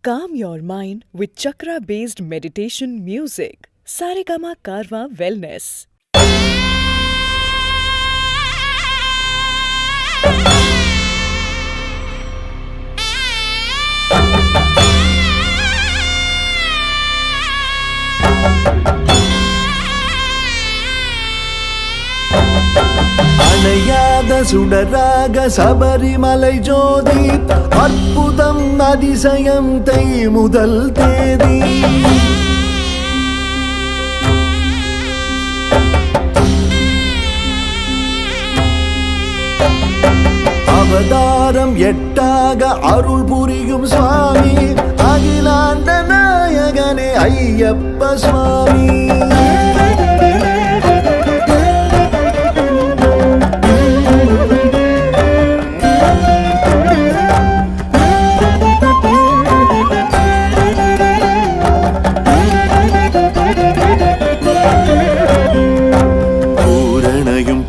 Calm your mind with chakra-based meditation music. Saregama Karwa Wellness. அணையாத சுடராக சபரிமலை ஜோதி அற்புதம் அதிசயம் தை முதல் தேதி அவதாரம் எட்டாக அருள் புரியும் சுவாமி அகிலாண்ட நாயகனே ஐயப்ப சுவாமி.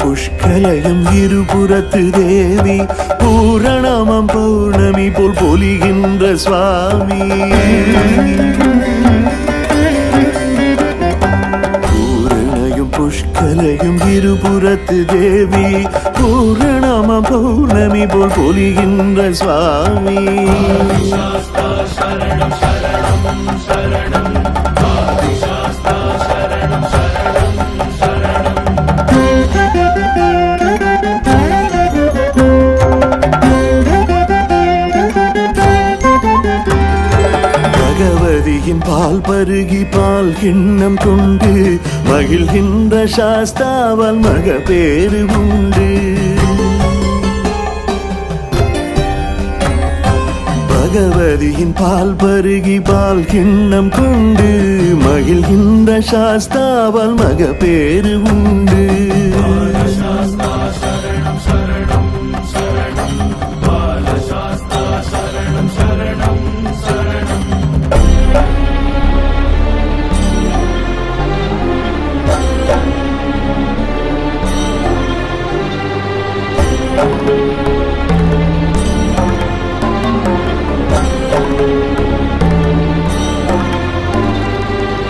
புஷ்கலையும் இருபுறத்து தேவி பூரணமம் பௌர்ணமி போல் பொலிகின்ற சுவாமி. பூரணையும் புஷ்கலையும் இருபுறத்து தேவி பூரணமம் பௌர்ணமி போல் பொலிகின்ற சுவாமி. சரணம் சரணம் சரணம் பகவதியின் பால் பருகி பால் கிண்ணம் கொண்டு மகிழ்கின்ற சாஸ்தாவால் மக பேரு உண்டு. பகவதியின் பால் பருகி பால் கிண்ணம் கொண்டு மகிழ்கின்ற சாஸ்தாவால் மக பேரு உண்டு.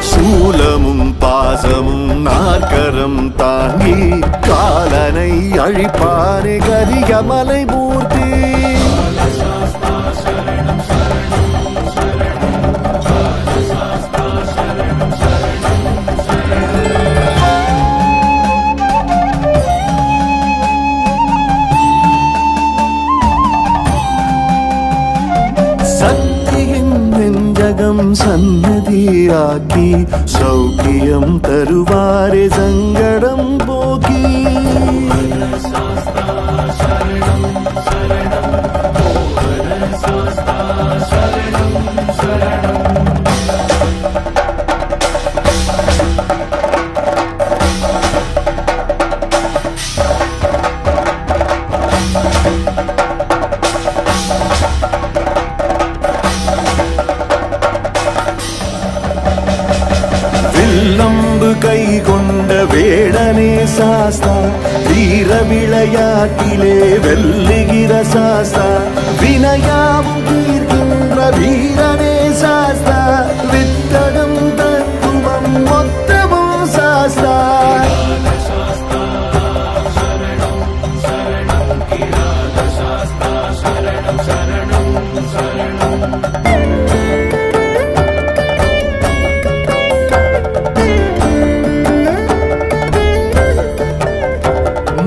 சூலமும் பாசமும் நாற்கரம் தாங்கி காலனை அழிப்பானே கரிகமலை மூர்த்தி. நெஞ்சகம் சன்னதியாக்கி சௌக்கியம் தருவாரே சங்கடம் போக்கி. வில்லம்பு கை கொண்ட வேடனே சாஸ்தா வீர விளையாட்டிலே வெல்லுகிற சாஸ்தா வினயாவும் தீர்க்கின்ற வீரனே சாஸ்தா வித்தகம் தத்துவம் மொத்தமும் சாஸ்தா.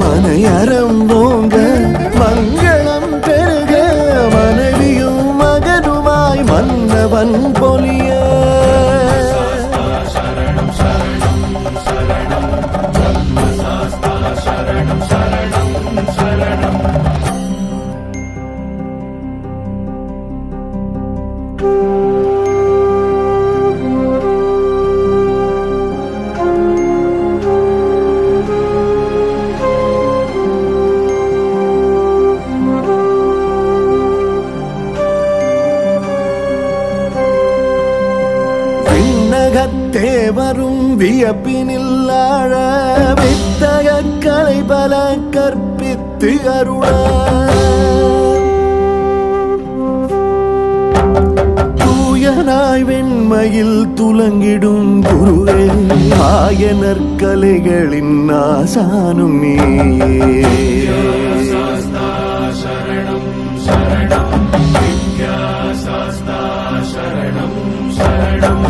மனையறம் போங்க மங்களம் பெருக மனைவியும் மகனுமாய் மன்னவன் பொலிய. தேவரும் வியப்பினில் ஆழ வித்தக கலை பல கற்பித்து அருள. தூய துணையில் துலங்கிடும் குருவே ஆய நற்கலைகளின் ஆசானும் நீயே சரணம் சரணம் வித்யா சாஸ்தா சரணம் சரணம்